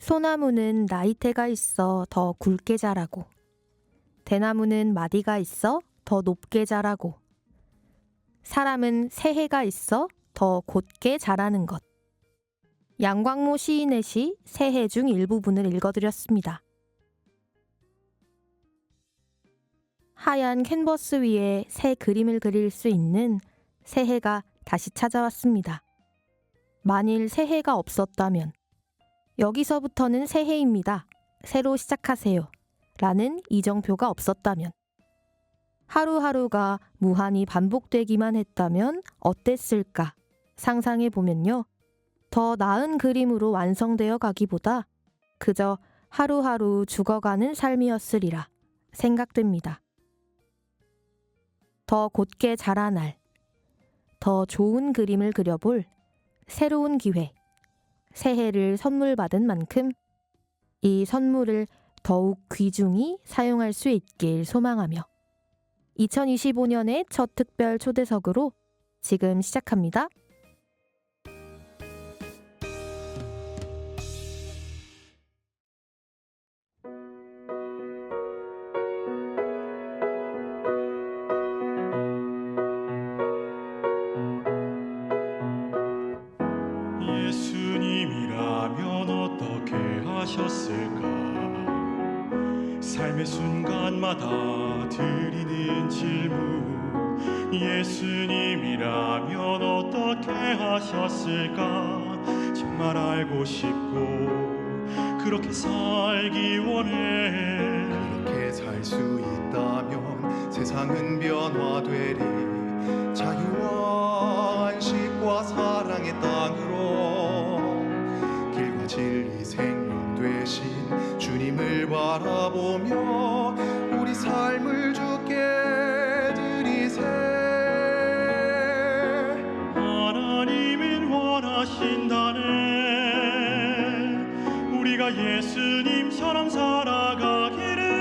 소나무는 나이테가 있어 더 굵게 자라고, 대나무는 마디가 있어 더 높게 자라고, 사람은 새해가 있어 더 곧게 자라는 것. 양광모 시인의 시 새해 중 일부분을 읽어드렸습니다. 하얀 캔버스 위에 새 그림을 그릴 수 있는 새해가 다시 찾아왔습니다. 만일 새해가 없었다면, 여기서부터는 새해입니다. 새로 시작하세요. 라는 이정표가 없었다면, 하루하루가 무한히 반복되기만 했다면 어땠을까 상상해 보면요. 더 나은 그림으로 완성되어 가기보다 그저 하루하루 죽어가는 삶이었으리라 생각됩니다. 더 곧게 자란 날, 더 좋은 그림을 그려볼 새로운 기회, 새해를 선물 받은 만큼 이 선물을 더욱 귀중히 사용할 수 있길 소망하며 2025년의 첫 특별 초대석으로 지금 시작합니다. 예수님이라면 어떻게 하셨을까? 삶의 순간마다 드리는 질문, 예수님이라면 어떻게 하셨을까? 정말 알고 싶고 그렇게 살기 원해. 그렇게 살 수 있다면 세상은 변화되리. 자유와 안식과 사랑의 땅으로 길과 진리 생명 되신 주님을 바라보며 우리 삶을 주께 드리세. 하나님은 원하신다네. 우리가 예수님처럼 살아가기를.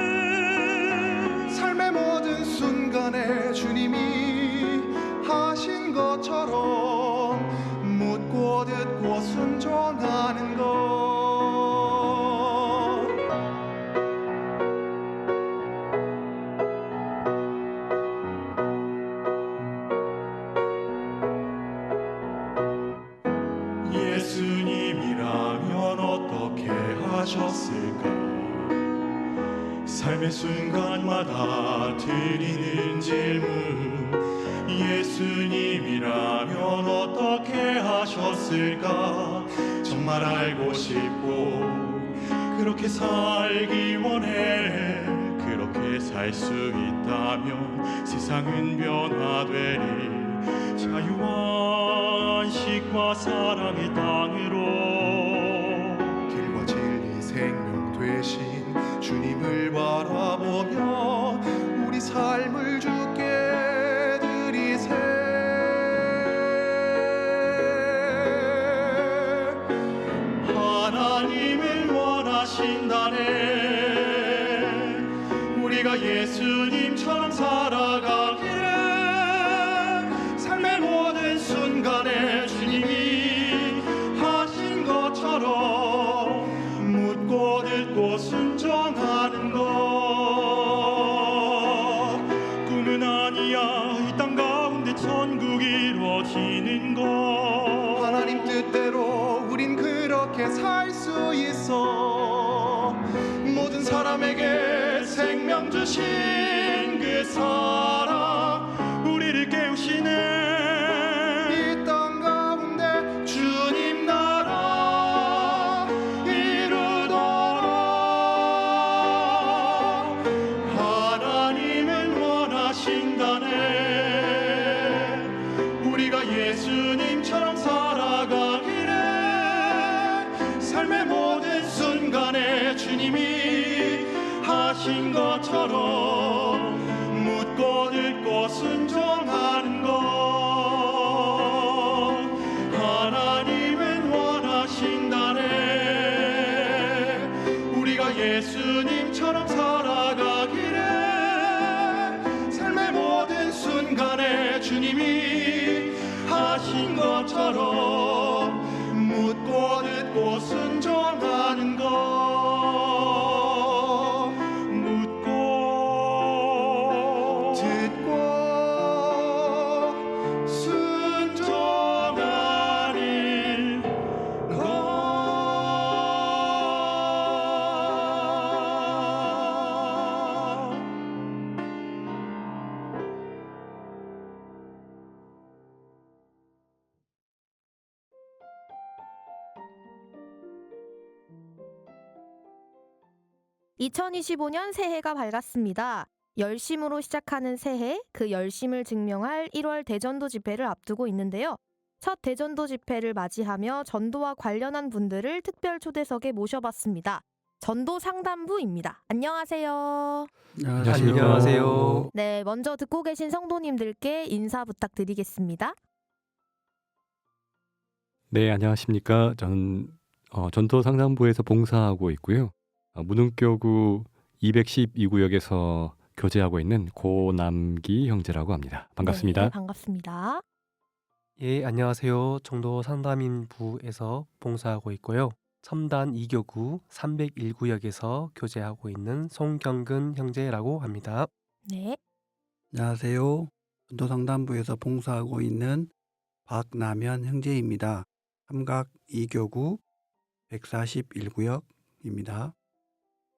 삶의 모든 순간에 주님이 하신 것처럼 묻고 듣고 순종하는 것. 예수님이라면 어떻게 하셨을까? 삶의 순간마다 드리는 질문, 예수님이라면 어떻게 하셨을까? 정말 알고 싶고 그렇게 살기 원해. 그렇게 살 수 있다면 세상은 변화되리. 자유와 안식과 사랑의 땅으로 길과 진리 생명 되신 주님을 바라보며 우리 삶을 주께 드리세. 하나님을 원하신다네. 우리가 예수님처럼 살아가기를. 삶의 모든 순간에 주님이 하신 것처럼 묻고 듣고 순종하는 것. 꿈은 아니야 이 땅 가운데 천국이 이루어지는 것. 하나님 뜻대로 우린 그렇게 살 수 있어. 모든 사람에게 생명 주신 그 사랑 우리를 깨우시네. 이 땅 가운데 주님 나라 이루도록. 하나님은 원하신다네. 우리가 예수님처럼 살아가기를. 삶의 모든 순간에 주님이 하신 것처럼 묻고 듣고 순종하는 것. 하나님은 원하신다네. 우리가 예수님처럼 살아가기를. 삶의 모든 순간에 주님이 하신 것처럼 묻고 듣고 순종하는 것. 2025년 새해가 밝았습니다. 열심으로 시작하는 새해, 그 열심을 증명할 1월 대전도 집회를 앞두고 있는데요. 첫 대전도 집회를 맞이하며 전도와 관련한 분들을 특별 초대석에 모셔봤습니다. 전도 상담부입니다. 안녕하세요. 안녕하세요. 네, 먼저 듣고 계신 성도님들께 인사 부탁드리겠습니다. 네, 안녕하십니까. 저는 전도 상담부에서 봉사하고 있고요. 문흥교구 212구역에서 교제하고 있는 고남기 형제라고 합니다. 반갑습니다. 네, 반갑습니다. 예, 안녕하세요. 정도 상담인부에서 봉사하고 있고요. 첨단 2교구 301구역에서 교제하고 있는 송경근 형제라고 합니다. 네, 안녕하세요. 전도상담부에서 봉사하고 있는 박남현 형제입니다. 삼각 2교구 141구역입니다.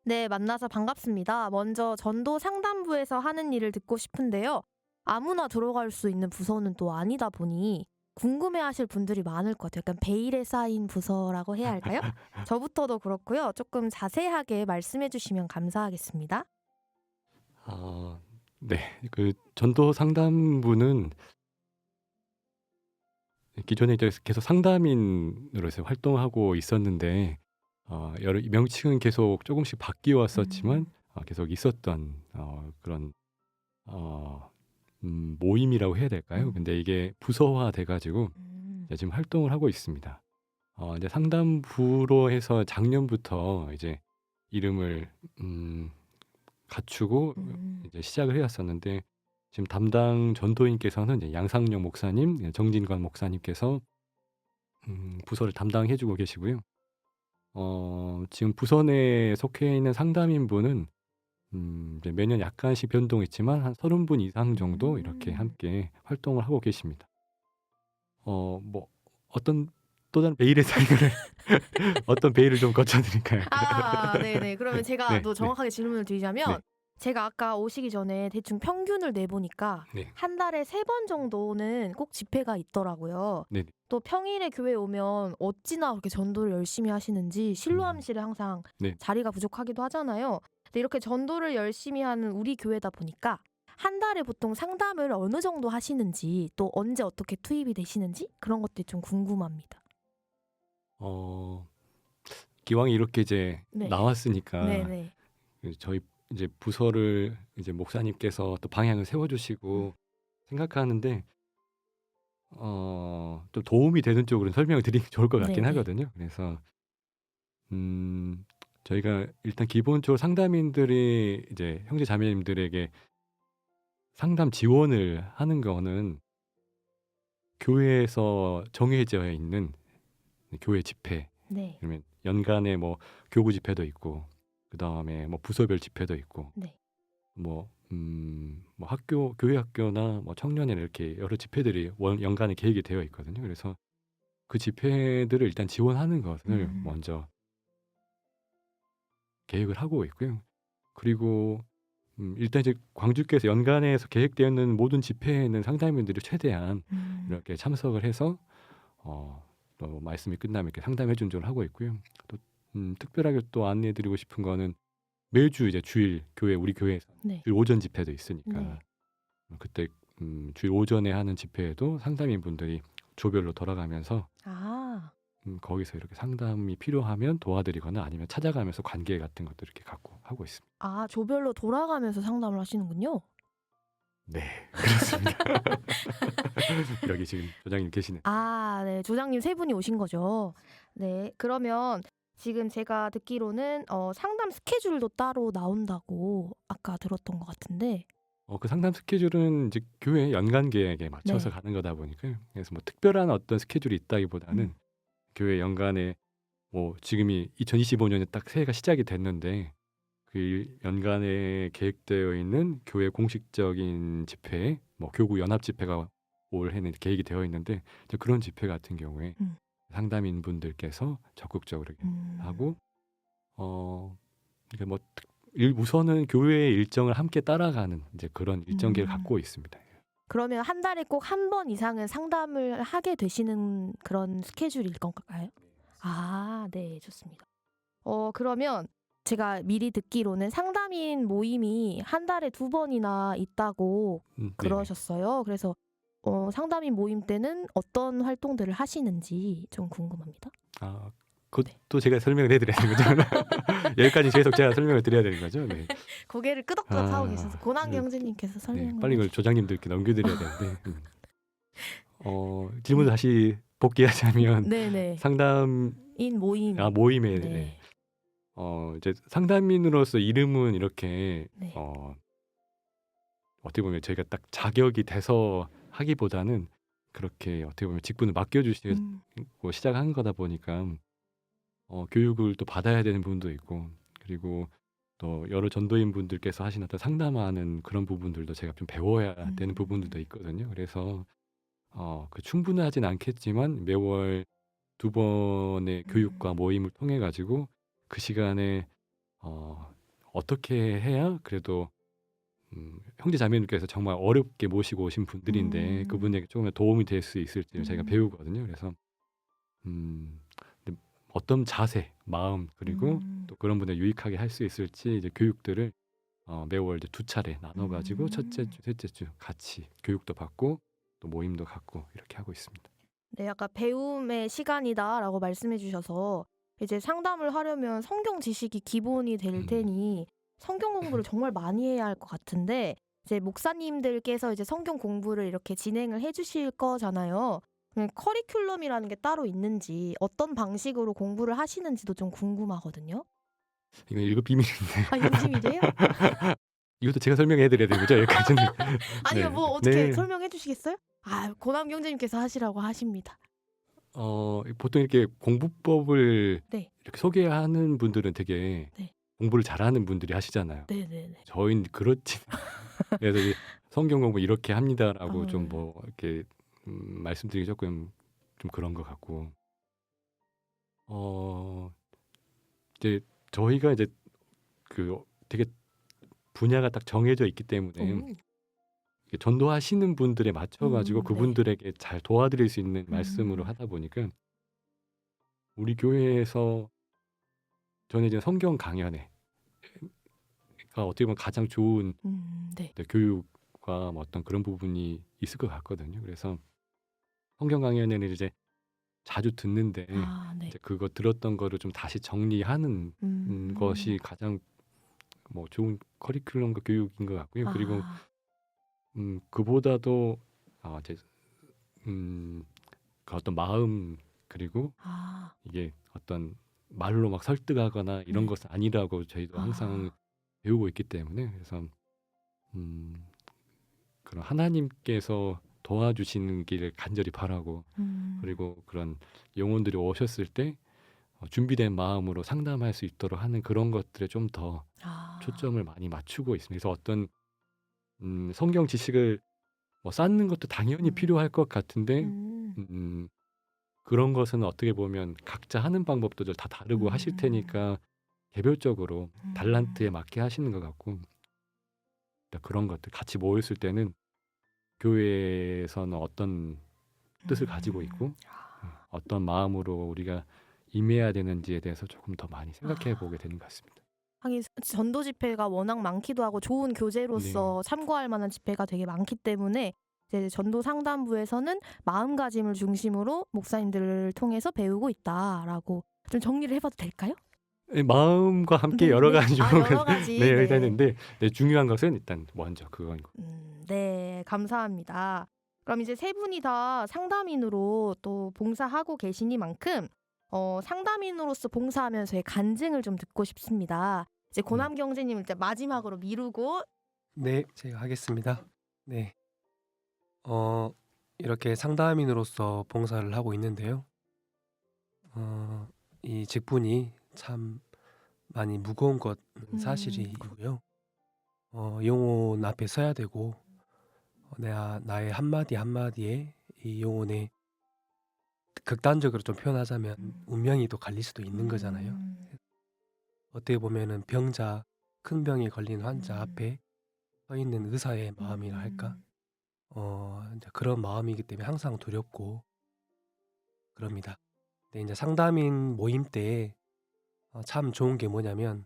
네, 만나서 반갑습니다. 먼저 전도 상담부에서 하는 일을 듣고 싶은데요. 아무나 들어갈 수 있는 부서는 또 아니다 보니 궁금해하실 분들이 많을 것 같아요. 약간 베일에 쌓인 부서라고 해야 할까요? 저부터도 그렇고요. 조금 자세하게 말씀해 주시면 감사하겠습니다. 네, 그 전도 상담부는 기존에 이제 계속 상담인으로서 활동하고 있었는데 여러 명칭은 계속 조금씩 바뀌어 왔었지만 계속 있었던 그런 모임이라고 해야 될까요? 근데 이게 부서화 돼가지고 지금 활동을 하고 있습니다. 이제 상담부로 해서 작년부터 이제 이름을 갖추고 이제 시작을 해왔었는데 지금 담당 전도인께서는 이제 양상용 목사님, 정진관 목사님께서 부서를 담당해주고 계시고요. 지금 부서 내에 속해 있는 상담인분은 이제 매년 약간씩 변동했지만 한 30분 이상 정도 이렇게 함께 활동을 하고 계십니다. 뭐 어떤 또 다른 베일의 사이를 어떤 베일을 좀 거쳐드릴까요? 네네. 그러면 제가 네, 또 정확하게 질문을 드리자면 네. 제가 아까 오시기 전에 대충 평균을 내보니까 네. 한 달에 3번 정도는 꼭 집회가 있더라고요. 네. 또 평일에 교회 오면 어찌나 그렇게 전도를 열심히 하시는지 실로암실에 항상 네. 자리가 부족하기도 하잖아요. 근데 이렇게 전도를 열심히 하는 우리 교회다 보니까 한 달에 보통 상담을 어느 정도 하시는지 또 언제 어떻게 투입이 되시는지 그런 것들이 좀 궁금합니다. 기왕 이렇게 이제 네. 나왔으니까 네네. 저희 이제 부서를 이제 목사님께서 또 방향을 세워주시고 생각하는데 좀 도움이 되는 쪽으로 설명을 드리는 게 좋을 것 같긴 네네. 하거든요. 그래서 저희가 일단 기본적으로 상담인들이 이제 형제 자매님들에게 상담 지원을 하는 거는 교회에서 정해져 있는 교회 집회, 네. 그러면 연간에 뭐 교구 집회도 있고, 그 다음에 뭐 부서별 집회도 있고, 네. 뭐 학교, 교회 학교나 뭐 청년회 이렇게 여러 집회들이 연간에 계획이 되어 있거든요. 그래서 그 집회들을 일단 지원하는 것을 먼저 계획을 하고 있고요. 그리고 일단 이제 광주께서 연간에서 계획되어 있는 모든 집회에는 상담인들이 최대한 이렇게 참석을 해서 또 말씀이 끝나면 이렇게 상담해 준 적을 하고 있고요. 또 특별하게 또 안내해드리고 싶은 거는 매주 이제 주일 교회 우리 교회에서 네. 주일 오전 집회도 있으니까 네. 그때 주일 오전에 하는 집회에도 상담인 분들이 조별로 돌아가면서 거기서 이렇게 상담이 필요하면 도와드리거나 아니면 찾아가면서 관계 같은 것들 이렇게 갖고 하고 있습니다. 조별로 돌아가면서 상담을 하시는군요. 네, 그렇습니다. 여기 지금 조장님 계시네. 네. 조장님 3분이 오신 거죠. 네. 그러면 지금 제가 듣기로는 상담 스케줄도 따로 나온다고 아까 들었던 것 같은데. 그 상담 스케줄은 이제 교회 연간 계획에 맞춰서 네. 가는 거다 보니까요. 그래서 뭐 특별한 어떤 스케줄이 있다기보다는 교회 연간에 뭐 지금이 2025년에 딱 새해가 시작이 됐는데 그 연간에 계획되어 있는 교회 공식적인 집회, 뭐 교구 연합 집회가 올해는 계획이 되어 있는데 이제 그런 집회 같은 경우에 상담인 분들께서 적극적으로 이렇게 하고 그러니까 뭐 우선은 교회의 일정을 함께 따라가는 이제 그런 일정계를 갖고 있습니다. 그러면 한 달에 꼭 한 번 이상은 상담을 하게 되시는 그런 스케줄일 건가요? 네, 좋습니다. 그러면 제가 미리 듣기로는 상담인 모임이 한 달에 2번이나 있다고 네네. 그러셨어요. 그래서 상담인 모임 때는 어떤 활동들을 하시는지 좀 궁금합니다. 아, 그것도 제가 설명을 해드려야 되는 거죠? 여기까지 계속 제가 설명을 드려야 되는 거죠? 네. 고개를 끄덕끄덕 하고 계셔서 고난기 네, 형제님께서 네, 설명을 빨리 이걸 해주세요. 조장님들께 넘겨드려야 되는데 질문을 다시 복귀하자면 네네. 상담 인 모임. 모임에 네. 이제 상담인으로서 이름은 이렇게 네. 어떻게 보면 저희가 딱 자격이 돼서 하기보다는 그렇게 어떻게 보면 직분을 맡겨주시고 음. 시작한 거다 보니까 교육을 또 받아야 되는 부분도 있고 그리고 또 여러 전도인 분들께서 하시는 어떤 상담하는 그런 부분들도 제가 좀 배워야 되는 부분들도 있거든요. 그래서 충분하진 않겠지만 매월 2번의 교육과 모임을 통해 가지고 그 시간에 어떻게 해야 그래도 형제 자매님께서 정말 어렵게 모시고 오신 분들인데 그분에게 조금 도움이 될 수 있을지를 제가 배우거든요. 그래서 근데 어떤 자세, 마음 그리고 또 그런 분들 유익하게 할 수 있을지 이제 교육들을 매월 이제 2차례 나눠 가지고 첫째 주, 셋째 주 같이 교육도 받고 또 모임도 갖고 이렇게 하고 있습니다. 네, 약간 배움의 시간이다라고 말씀해 주셔서 이제 상담을 하려면 성경 지식이 기본이 될 테니 성경 공부를 정말 많이 해야 할 것 같은데 이제 목사님들께서 이제 성경 공부를 이렇게 진행을 해 주실 거잖아요. 커리큘럼이라는 게 따로 있는지 어떤 방식으로 공부를 하시는지도 좀 궁금하거든요. 이건 1급 비밀인데 아, 요즘이래요? 이것도 제가 설명해 드려야 되는 거죠? 여기까지는. 아니요, 네. 뭐 어떻게 네. 설명해 주시겠어요? 고남 경제님께서 하시라고 하십니다. 보통 이렇게 공부법을 네. 이렇게 소개하는 분들은 되게 네. 공부를 잘하는 분들이 하시잖아요. 네네네. 저희는 그렇지. 그래서 이 성경 공부 이렇게 합니다라고 좀 네. 뭐 이렇게 말씀드리기 조금 좀 그런 것 같고, 이제 저희가 이제 그 되게 분야가 딱 정해져 있기 때문에 오. 이렇게 전도하시는 분들에 맞춰가지고 네. 그분들에게 잘 도와드릴 수 있는 말씀으로 하다 보니까 우리 교회에서 저는 이제 성경 강연회가 어떻게 보면 가장 좋은 네. 교육과 뭐 어떤 그런 부분이 있을 것 같거든요. 그래서 성경 강연회는 이제 자주 듣는데 네. 이제 그거 들었던 거를 좀 다시 정리하는 것이 가장 뭐 좋은 커리큘럼과 교육인 것 같고요. 그리고 그보다도 이제 그 어떤 마음 그리고 이게 어떤 말로 막 설득하거나 이런 네. 것은 아니라고 저희도 항상 배우고 있기 때문에 그래서 그런 하나님께서 도와주시는 길을 간절히 바라고 그리고 그런 영혼들이 오셨을 때 준비된 마음으로 상담할 수 있도록 하는 그런 것들에 좀 더 초점을 많이 맞추고 있습니다. 그래서 어떤 성경 지식을 뭐 쌓는 것도 당연히 필요할 것 같은데 그런 것은 어떻게 보면 각자 하는 방법도 다 다르고 하실 테니까 개별적으로 달란트에 맞게 하시는 것 같고 그런 것들 같이 모였을 때는 교회에서는 어떤 뜻을 가지고 있고 어떤 마음으로 우리가 임해야 되는지에 대해서 조금 더 많이 생각해 보게 되는 것 같습니다. 하긴 전도 집회가 워낙 많기도 하고 좋은 교재로서 참고할 만한 집회가 되게 많기 때문에 이제 전도 상담부에서는 마음가짐을 중심으로 목사님들을 통해서 배우고 있다라고 좀 정리를 해봐도 될까요? 네, 마음과 함께 네, 여러 네. 가지 여러 가지. 네, 네. 일단인데 중요한 것은 일단 먼저 그거인 거. 네, 감사합니다. 그럼 이제 세 분이 다 상담인으로 또 봉사하고 계시니만큼 상담인으로서 봉사하면서의 간증을 좀 듣고 싶습니다. 이제 고남 경제님 일단 마지막으로 미루고 네, 제가 하겠습니다. 네. 이렇게 상담인으로서 봉사를 하고 있는데요. 이 직분이 참 많이 무거운 것 사실이고요. 영혼 앞에 서야 되고 나의 한마디 한마디에 이 영혼에 극단적으로 좀 표현하자면 운명이 또 갈릴 수도 있는 거잖아요. 어떻게 보면은 큰 병에 걸린 환자 앞에 서 있는 의사의 마음이라 할까? 이제 그런 마음이기 때문에 항상 두렵고 그럽니다. 근데 이제 상담인 모임 때 참 좋은 게 뭐냐면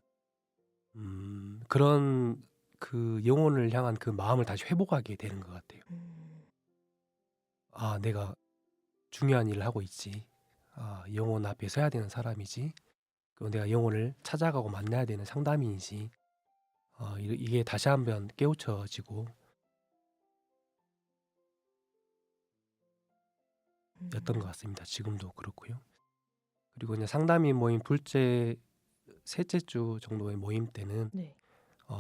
그런 그 영혼을 향한 그 마음을 다시 회복하게 되는 것 같아요. 아, 내가 중요한 일을 하고 있지. 아, 영혼 앞에 서야 되는 사람이지. 그리고 내가 영혼을 찾아가고 만나야 되는 상담인이지. 이게 다시 한번 깨우쳐지고 였던 것 같습니다. 지금도 그렇고요. 그리고 이제 상담인 모임 셋째 주 정도의 모임 때는 네.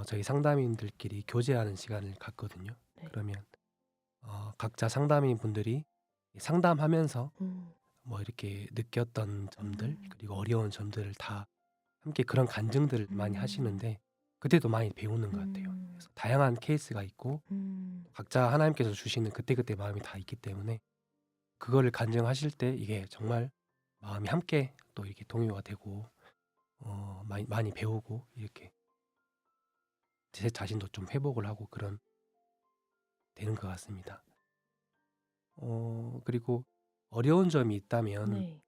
저희 상담인들끼리 교제하는 시간을 갖거든요. 네. 그러면 각자 상담인 분들이 상담하면서 음. 뭐 이렇게 느꼈던 점들 그리고 어려운 점들을 다 함께 그런 간증들을 많이 하시는데 그때도 많이 배우는 것 같아요. 그래서 다양한 케이스가 있고 각자 하나님께서 주시는 그때그때 마음이 다 있기 때문에 그거를 간증하실 때 이게 정말 마음이 함께 또 이렇게 동요가 되고 많이 배우고 이렇게 제 자신도 좀 회복을 하고 그런 되는 것 같습니다. 그리고 어려운 점이 있다면 네.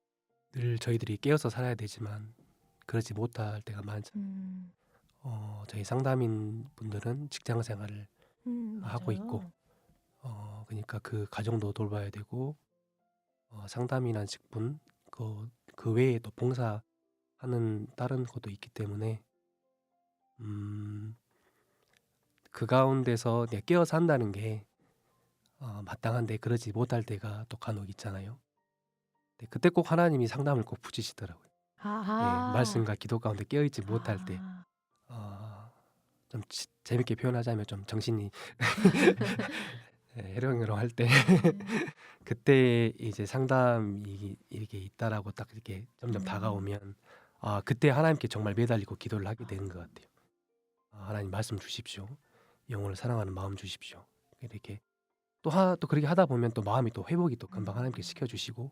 늘 저희들이 깨어서 살아야 되지만 그러지 못할 때가 많죠. 저희 상담인 분들은 직장 생활을 하고 있고 그러니까 그 가정도 돌봐야 되고 상담이란 직분 그 외에 또 봉사하는 다른 것도 있기 때문에 그 가운데서 내가 깨어서 한다는 게 마땅한데 그러지 못할 때가 또 간혹 있잖아요. 근데 그때 꼭 하나님이 상담을 꼭 붙이시더라고요. 예, 말씀과 기도 가운데 깨어있지 못할 때 좀 재밌게 표현하자면 좀 정신이 해롱해롱 할 때 그때 이제 상담이 이렇게 있다라고 딱 이렇게 점점 다가오면 그때 하나님께 정말 매달리고 기도를 하게 되는 것 같아요. 하나님 말씀 주십시오. 영혼을 사랑하는 마음 주십시오. 이렇게 또 그렇게 하다 보면 또 마음이 또 회복이 또 금방 하나님께 시켜주시고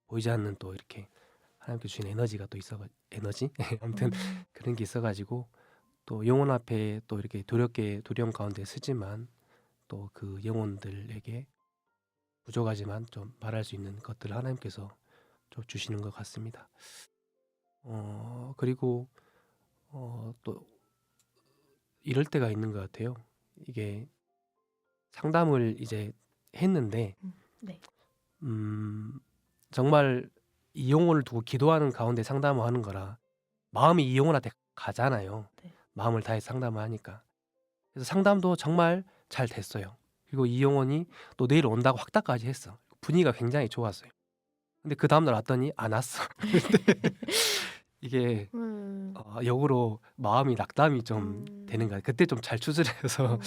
보이지 않는 또 이렇게 하나님께 주신 에너지가 또 에너지 아무튼 그런 게 있어가지고 또 영혼 앞에 또 이렇게 두려움 가운데 쓰지만 또 그 영혼들에게 부족하지만 좀 말할 수 있는 것들을 하나님께서 좀 주시는 것 같습니다. 그리고 또 이럴 때가 있는 것 같아요. 이게 상담을 이제 했는데 네. 정말 이 영혼을 두고 기도하는 가운데 상담을 하는 거라 마음이 이 영혼한테 가잖아요. 네. 마음을 다해 상담을 하니까. 그래서 상담도 정말 잘 됐어요. 그리고 이 영혼이 또 내일 온다고 확답까지 했어. 분위기가 굉장히 좋았어요. 근데 그 다음날 왔더니 안 왔어. 이게 역으로 마음이 낙담이 좀 되는 거야. 그때 좀 잘 추스려서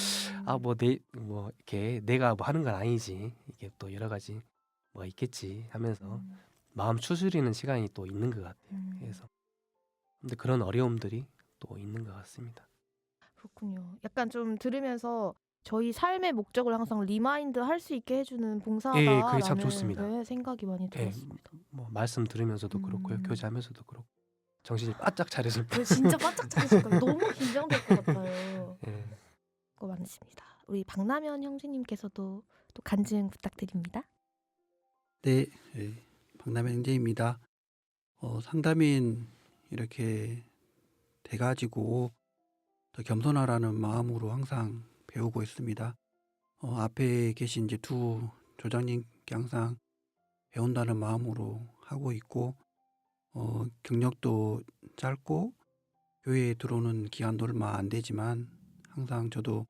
이렇게 내가 뭐 하는 건 아니지. 이게 또 여러 가지 뭐가 있겠지 하면서 마음 추스리는 시간이 또 있는 것 같아요. 그래서 근데 그런 어려움들이 또 있는 것 같습니다. 그렇군요. 약간 좀 들으면서 저희 삶의 목적을 항상 리마인드 할 수 있게 해주는 봉사다라는 예, 그게 참 좋습니다. 생각이 많이 예, 들었습니다. 뭐 말씀 들으면서도 그렇고요, 교제하면서도 그렇고 정신이 바짝 차려집니다. 진짜 바짝 차리실 거예요. 너무 긴장될 것 같아요. 예. 그거 많습니다. 우리 박남현 형제님께서도 또 간증 부탁드립니다. 네, 박남현 형제입니다. 상담인 이렇게 돼가지고 더 겸손하라는 마음으로 항상 배우고 있습니다. 앞에 계신 이제 두 조장님께 항상 배운다는 마음으로 하고 있고 경력도 짧고 교회에 들어오는 기간도 얼마 안 되지만 항상 저도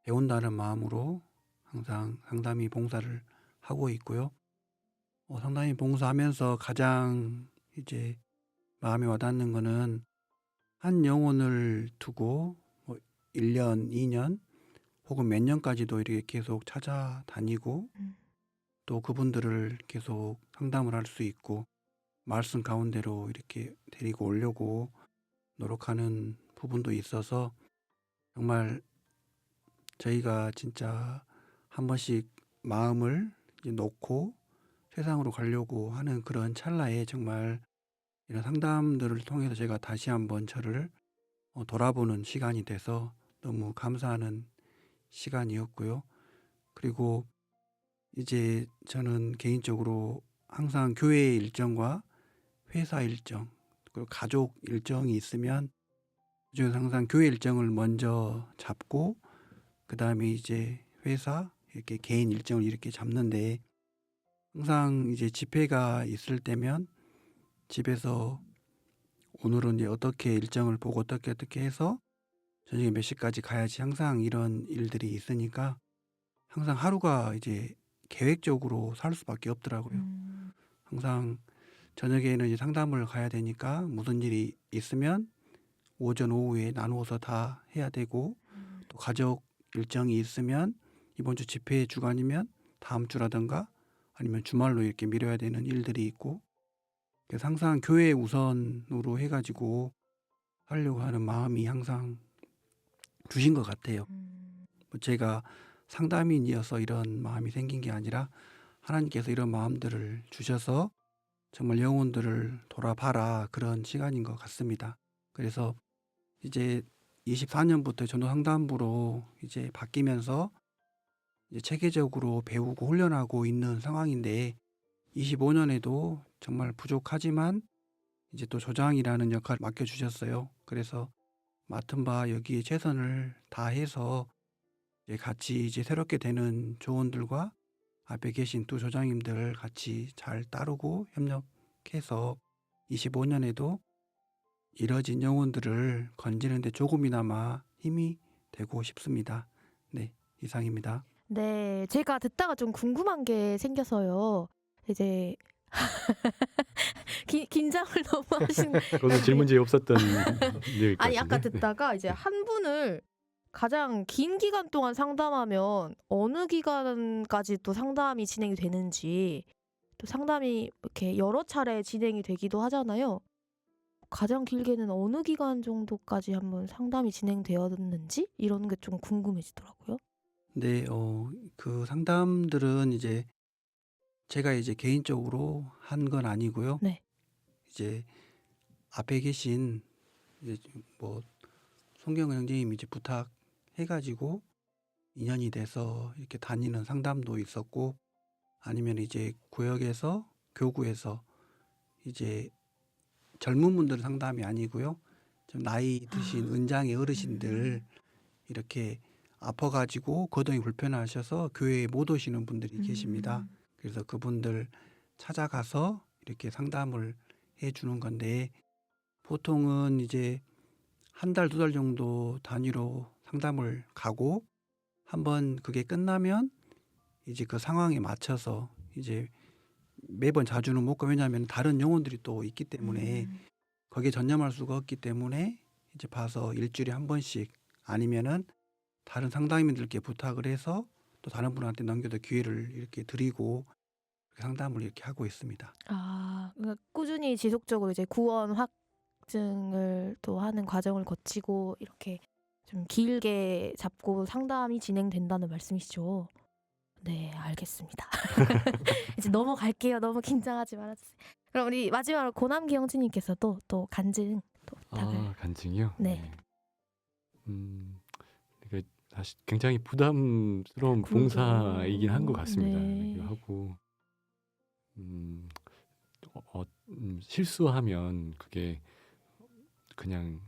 배운다는 마음으로 항상 상담이 봉사를 하고 있고요. 상담이 봉사하면서 가장 이제 마음에 와닿는 거는 한 영혼을 두고 1년, 2년 혹은 몇 년까지도 이렇게 계속 찾아다니고 또 그분들을 계속 상담을 할 수 있고 말씀 가운데로 이렇게 데리고 오려고 노력하는 부분도 있어서 정말 저희가 진짜 한 번씩 마음을 이제 놓고 세상으로 가려고 하는 그런 찰나에 정말 이런 상담들을 통해서 제가 다시 한번 저를 돌아보는 시간이 돼서 너무 감사하는 시간이었고요. 그리고 이제 저는 개인적으로 항상 교회 일정과 회사 일정 그리고 가족 일정이 있으면 그중에서 항상 교회 일정을 먼저 잡고 그다음에 이제 회사 이렇게 개인 일정을 이렇게 잡는데 항상 이제 집회가 있을 때면 집에서 오늘은 이제 어떻게 일정을 보고 어떻게 해서 저녁에 몇 시까지 가야지 항상 이런 일들이 있으니까 항상 하루가 이제 계획적으로 살 수밖에 없더라고요. 항상 저녁에는 이제 상담을 가야 되니까 무슨 일이 있으면 오전 오후에 나누어서 다 해야 되고 또 가족 일정이 있으면 이번 주 집회 주간이면 다음 주라든가 아니면 주말로 이렇게 미뤄야 되는 일들이 있고 그래서 항상 교회 우선으로 해가지고 하려고 하는 마음이 항상 주신 것 같아요. 뭐 제가 상담인이어서 이런 마음이 생긴 게 아니라 하나님께서 이런 마음들을 주셔서 정말 영혼들을 돌아봐라 그런 시간인 것 같습니다. 그래서 이제 24년부터 전도 상담부로 이제 바뀌면서 이제 체계적으로 배우고 훈련하고 있는 상황인데 25년에도 정말 부족하지만 이제 또 조장이라는 역할을 맡겨주셨어요. 그래서 맡은 바 여기에 최선을 다해서 이제 같이 이제 새롭게 되는 조원들과 앞에 계신 두 조장님들 같이 잘 따르고 협력해서 25년에도 이뤄진 영혼들을 건지는데 조금이나마 힘이 되고 싶습니다. 네, 이상입니다. 네, 제가 듣다가 좀 궁금한 게 생겨서요. 이제 긴장을 너무 하신. 오늘 질문지에 없었던 내용일 것 아니 아까 같은데. 듣다가 이제 한 분을 가장 긴 기간 동안 상담하면 어느 기간까지 또 상담이 진행이 되는지 또 상담이 이렇게 여러 차례 진행이 되기도 하잖아요. 가장 길게는 어느 기간 정도까지 한번 상담이 진행되었는지 이런 게 좀 궁금해지더라고요. 네, 그 상담들은 이제 제가 이제 개인적으로 한 건 아니고요. 네. 이제 앞에 계신 이제 뭐 송경은 형제님이 이제 부탁해가지고 인연이 돼서 이렇게 다니는 상담도 있었고 아니면 이제 구역에서 교구에서 이제 젊은 분들 상담이 아니고요. 좀 나이 드신 은장의 어르신들 이렇게 아파가지고 거동이 불편하셔서 교회에 못 오시는 분들이 계십니다. 그래서 그분들 찾아가서 이렇게 상담을 해주는 건데 보통은 이제 한 달, 두 달 정도 단위로 상담을 가고 한번 그게 끝나면 이제 그 상황에 맞춰서 이제 매번 자주는 못 가. 왜냐하면 다른 영혼들이 또 있기 때문에 거기에 전념할 수가 없기 때문에 이제 봐서 일주일에 한 번씩 아니면은 다른 상담인들께 부탁을 해서 또 다른 분한테 넘겨도 기회를 이렇게 드리고 상담을 이렇게 하고 있습니다. 아, 그러니까 꾸준히 지속적으로 이제 구원 확증을 또 하는 과정을 거치고 이렇게 좀 길게 잡고 상담이 진행된다는 말씀이시죠? 네, 알겠습니다. 이제 넘어갈게요. 너무 긴장하지 말아주세요. 그럼 우리 마지막으로 고남기 형제님께서도 또 간증 또 부탁을. 간증이요? 네. 이게 사실 굉장히 부담스러운 그러죠. 봉사이긴 한 것 같습니다. 네. 하고 실수하면 그게 그냥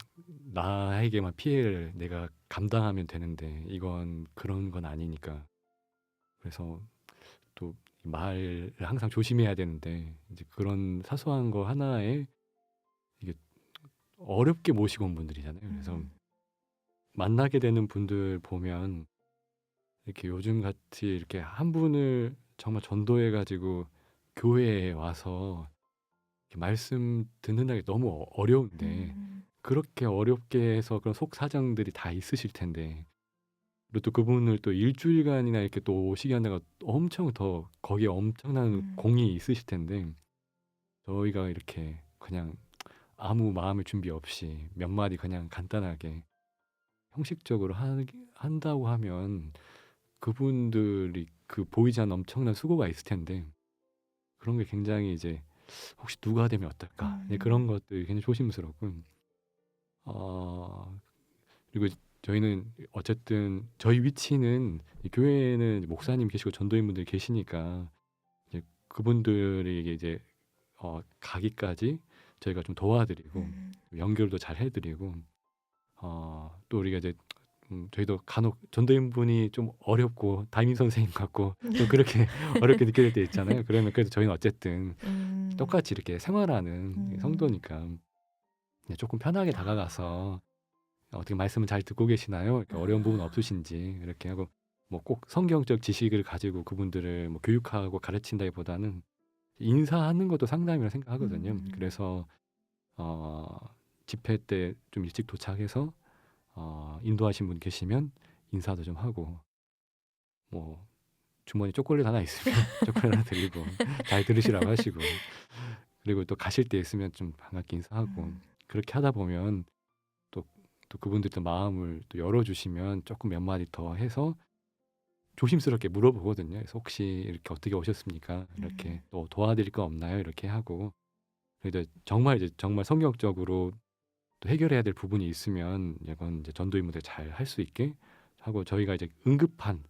나에게만 피해를 내가 감당하면 되는데 이건 그런 건 아니니까 그래서 또 말을 항상 조심해야 되는데 이제 그런 사소한 거 하나에 이게 어렵게 모시고 온 분들이잖아요. 그래서 만나게 되는 분들 보면 이렇게 요즘 같이 이렇게 한 분을 정말 전도해 가지고 교회에 와서 이렇게 말씀 듣는다는 게 너무 어려운데 그렇게 어렵게 해서 그런 속사정들이 다 있으실 텐데 그리고 또 그분을 또 일주일간이나 이렇게 또 오시게 한다가 엄청 더 거기에 엄청난 공이 있으실 텐데 저희가 이렇게 그냥 아무 마음의 준비 없이 몇 마디 그냥 간단하게 형식적으로 한다고 하면 그분들이 그 보이지 않는 엄청난 수고가 있을 텐데 그런 게 굉장히 이제 혹시 누가 되면 어떨까 이제 그런 것들이 굉장히 조심스럽고 그리고 저희는 어쨌든 저희 위치는 이 교회에는 목사님 계시고 전도인분들 계시니까 이제 그분들에게 이제 가기까지 저희가 좀 도와드리고 연결도 잘 해드리고 또 우리가 이제 저희도 간혹 전도인분이 좀 어렵고 담임 선생님 같고 좀 그렇게 어렵게 느껴질 때 있잖아요. 그러면 그래도 저희는 어쨌든 똑같이 이렇게 생활하는 성도니까 조금 편하게 다가가서 어떻게 말씀을 잘 듣고 계시나요? 이렇게 어려운 부분 없으신지 이렇게 하고 뭐 꼭 성경적 지식을 가지고 그분들을 뭐 교육하고 가르친다기보다는 인사하는 것도 상담이라고 생각하거든요. 그래서 집회 때 좀 일찍 도착해서 인도하신 분 계시면 인사도 좀 하고 뭐 주머니 초콜릿 하나 있으면 초콜릿 하나 드리고 잘 들으시라고 하시고 그리고 또 가실 때 있으면 좀 반갑게 인사하고 그렇게 하다 보면 또 그분들도 마음을 또 열어주시면 조금 몇 마디 더 해서 조심스럽게 물어보거든요. 그래서 혹시 이렇게 어떻게 오셨습니까? 이렇게 또 도와드릴 거 없나요? 이렇게 하고 그래도 정말 성경적으로 또 해결해야 될 부분이 있으면 이건 이제 전도인분들 잘 할 수 있게 하고 저희가 이제 응급한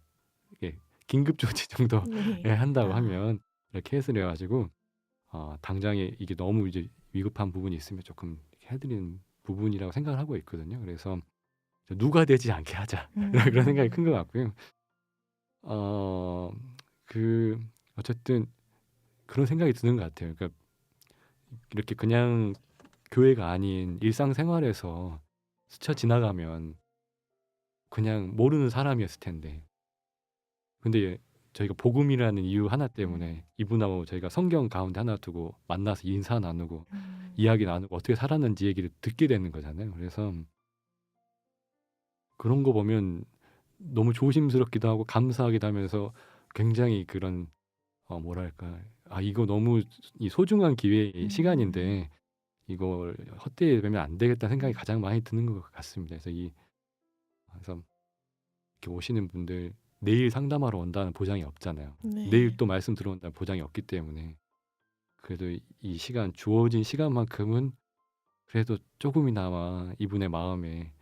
긴급 조치 정도 네. 한다고 하면 이렇게 해서 가지고 당장에 이게 너무 이제 위급한 부분이 있으면 조금 해드리는 부분이라고 생각을 하고 있거든요. 그래서 누가 되지 않게 하자 그런 생각이 큰 것 같고요. 어쨌든 그런 생각이 드는 것 같아요. 그러니까 이렇게 그냥 교회가 아닌 일상생활에서 스쳐 지나가면 그냥 모르는 사람이었을 텐데 근데 저희가 복음이라는 이유 하나 때문에 이분하고 저희가 성경 가운데 하나 두고 만나서 인사 나누고 이야기 나누고 어떻게 살았는지 얘기를 듣게 되는 거잖아요. 그래서 그런 거 보면 너무 조심스럽기도 하고 감사하기도 하면서 굉장히 그런 뭐랄까 이거 너무 이 소중한 기회의 시간인데 이걸 헛되이 되면 안 되겠다는 생각이 가장 많이 드는 것 같습니다. 그래서 이렇게 오시는 분들 내일 상담하러 온다는 보장이 없잖아요. 네. 내일 또 말씀 들어온다는 보장이 없기 때문에 그래도 이 시간 주어진 시간만큼은 그래도 조금이나마 이분의 마음에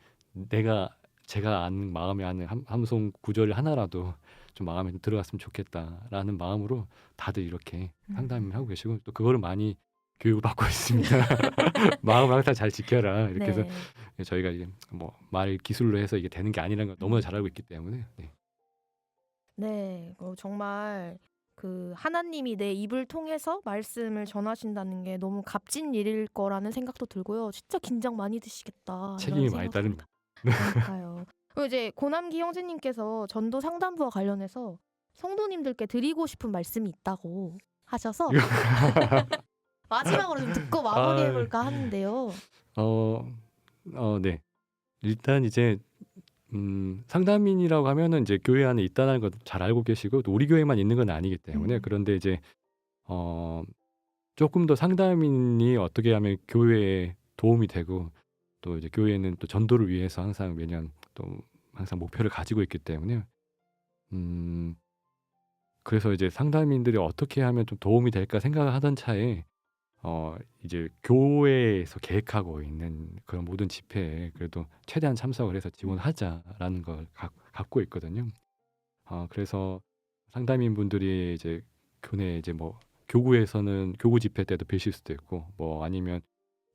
제가 아는 마음에 아는 함송 구절 하나라도 좀 마음에 들어갔으면 좋겠다라는 마음으로 다들 이렇게 상담을 하고 계시고 또 그거를 많이 교육을 받고 있습니다. 마음을 항상 잘 지켜라 이렇게 해서 저희가 이제 뭐 말 기술로 해서 이게 되는 게 아니라는 걸 너무나 잘 알고 있기 때문에 네, 정말 그 하나님이 내 입을 통해서 말씀을 전하신다는 게 너무 값진 일일 거라는 생각도 들고요. 진짜 긴장 많이 되시겠다. 책임이 이런 많이 생각합니다. 따릅니다. 그러니까요. 그리고 이제 고남기 형제님께서 전도 상담부와 관련해서 성도님들께 드리고 싶은 말씀이 있다고 하셔서 마지막으로 좀 듣고 마무리해볼까 하는데요. 네. 일단 이제 상담인이라고 하면은 이제 교회 안에 있다는 걸 잘 알고 계시고 또 우리 교회만 있는 건 아니기 때문에 그런데 이제 조금 더 상담인이 어떻게 하면 교회에 도움이 되고 또 이제 교회는 또 전도를 위해서 항상 매년 또 항상 목표를 가지고 있기 때문에 그래서 이제 상담인들이 어떻게 하면 좀 도움이 될까 생각을 하던 차에 이제 교회에서 계획하고 있는 그런 모든 집회에 그래도 최대한 참석을 해서 지원하자라는 걸 갖고 있거든요. 그래서 상담인 분들이 이제 교내 이제 뭐 교구에서는 교구 집회 때도 뵈실 수도 있고 뭐 아니면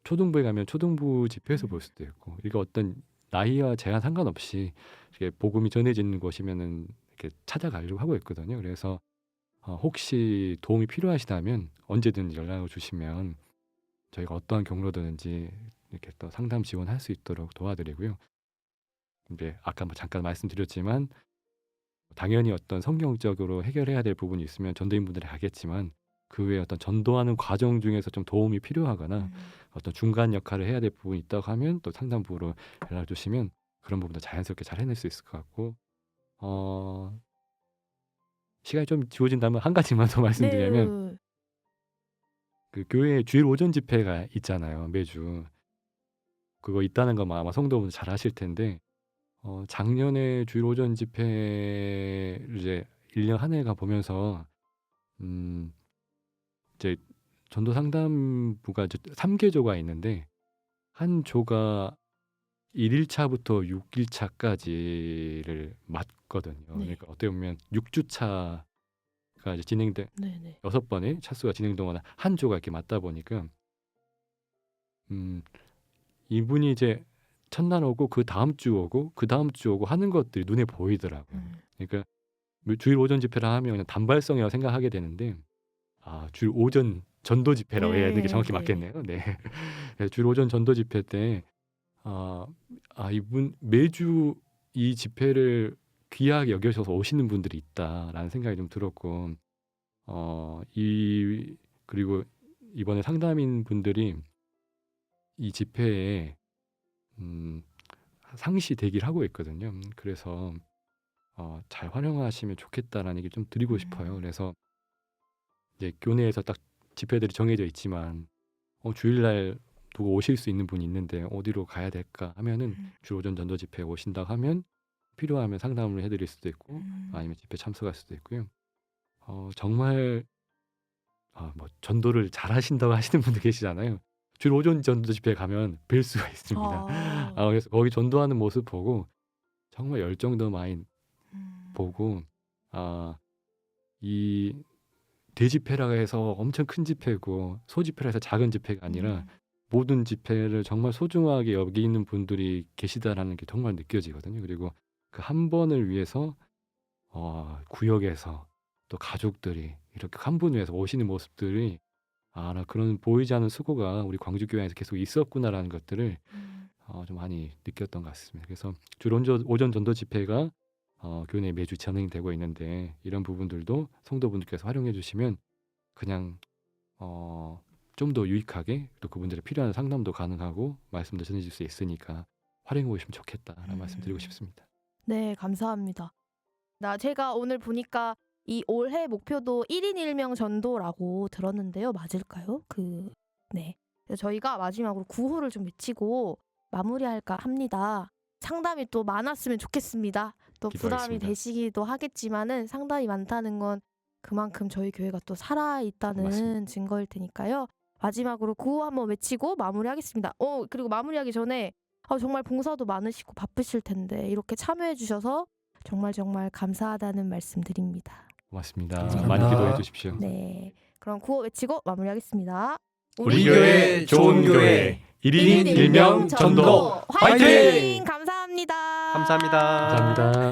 초등부에 가면 초등부 집회에서 볼 수도 있고 이게 어떤 나이와 제한 상관없이 이렇게 복음이 전해지는 곳이면은 이렇게 찾아가려고 하고 있거든요. 그래서 혹시 도움이 필요하시다면 언제든 연락을 주시면 저희가 어떠한 경로든지 이렇게 또 상담 지원할 수 있도록 도와드리고요. 이제 아까 뭐 잠깐 말씀드렸지만 당연히 어떤 성경적으로 해결해야 될 부분이 있으면 전도인분들이 가겠지만 그 외에 어떤 전도하는 과정 중에서 좀 도움이 필요하거나 어떤 중간 역할을 해야 될 부분이 있다고 하면 또 상담부로 연락 주시면 그런 부분도 자연스럽게 잘 해낼 수 있을 것 같고 시간이 좀 지워진다면 한 가지만 더 말씀드리면 그 교회 주일 오전 집회가 있잖아요. 매주. 그거 있다는 거 아마 성도분들 잘 아실 텐데 작년에 주일 오전 집회를 이제 1년 한 해가 보면서 이제 전도 상담부가 이제 3개조가 있는데 한 조가 1일차부터 6일차까지를 맡거든요. 그러니까 어떻게 보면 6주차가 이제 진행돼 6번의 차수가 진행 동안 한 조가 이렇게 맡다 보니까 이분이 이제 첫날 오고 그 다음 주 오고 그 다음 주 오고 하는 것들이 눈에 보이더라고요. 그러니까 주일 오전 집회라 하면 그냥 단발성이라고 생각하게 되는데 주일 오전 전도 집회라고 해야 되는 게 정확히 네. 맞겠네요. 네. 네, 주일 오전 전도 집회 때 이분 매주 이 집회를 귀하게 여겨셔서 오시는 분들이 있다라는 생각이 좀 들었고 그리고 이번에 상담인 분들이 이 집회에 상시 대기를 하고 있거든요. 그래서 잘 활용하시면 좋겠다라는 얘기 좀 드리고 싶어요. 그래서 이제 교내에서 딱 집회들이 정해져 있지만 주일날 두고 오실 수 있는 분이 있는데 어디로 가야 될까 하면은 주일 오전 전도 집회에 오신다고 하면 필요하면 상담을 해드릴 수도 있고 아니면 집회 참석할 수도 있고요. 정말 뭐 전도를 잘하신다고 하시는 분들 계시잖아요. 주일 오전 전도 집회에 가면 뵐 수가 있습니다. 그래서 거기 전도하는 모습 보고 정말 열정도 많이 보고 이 대집회라고 해서 엄청 큰 집회고 소집회라 해서 작은 집회가 아니라 모든 집회를 정말 소중하게 여기는 분들이 계시다라는 게 정말 느껴지거든요. 그리고 그 한 번을 위해서 구역에서 또 가족들이 이렇게 한 분 위해서 오시는 모습들이 나 그런 보이지 않는 수고가 우리 광주교회에서 계속 있었구나라는 것들을 좀 많이 느꼈던 것 같습니다. 그래서 주일 오전 전도 집회가 교회 내 매주 진행되고 있는데 이런 부분들도 성도분들께서 활용해 주시면 그냥 좀 더 유익하게 또 그분들의 필요한 상담도 가능하고 말씀도 전해질 수 있으니까 활용해 보시면 좋겠다라는 말씀 드리고 싶습니다. 네, 감사합니다. 제가 오늘 보니까 이 올해 목표도 1인 1명 전도라고 들었는데요. 맞을까요? 네. 그래서 저희가 마지막으로 구호를 좀 외치고 마무리할까 합니다. 상담이 또 많았으면 좋겠습니다. 또 부담이 기도하겠습니다. 되시기도 하겠지만은 상담이 많다는 건 그만큼 저희 교회가 또 살아있다는 맞습니다. 증거일 테니까요. 마지막으로 구호 한번 외치고 마무리하겠습니다. 그리고 마무리하기 전에 정말 봉사도 많으시고 바쁘실 텐데 이렇게 참여해 주셔서 정말 정말 감사하다는 말씀 드립니다. 고맙습니다. 감사합니다. 많이 기도해 주십시오. 네, 그럼 구호 외치고 마무리하겠습니다. 우리 교회 좋은 교회 1인 1명 전도 화이팅! 감사합니다. 감사합니다. 감사합니다.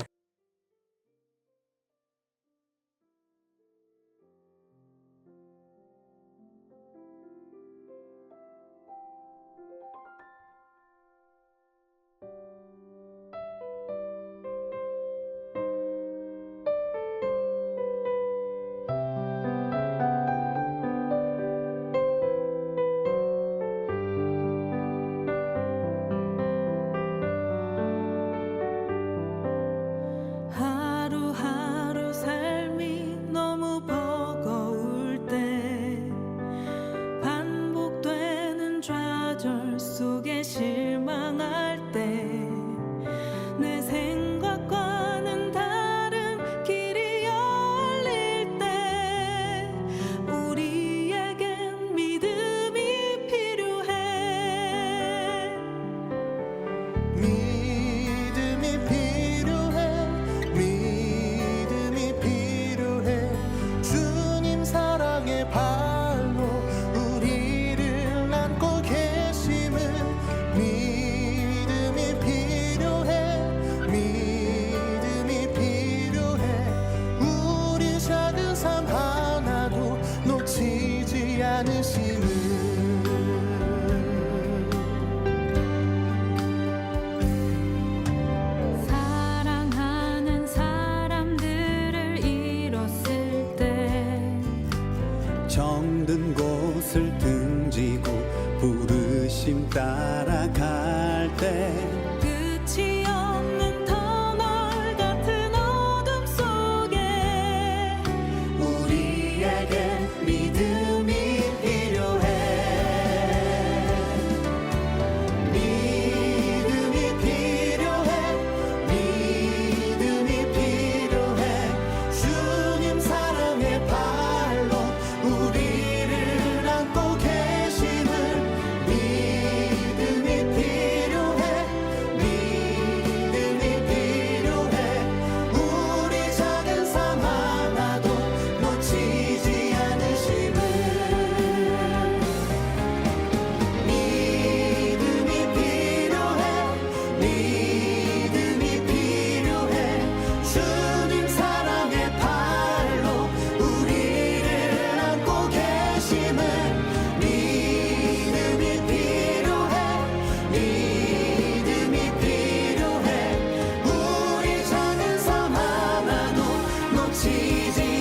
지지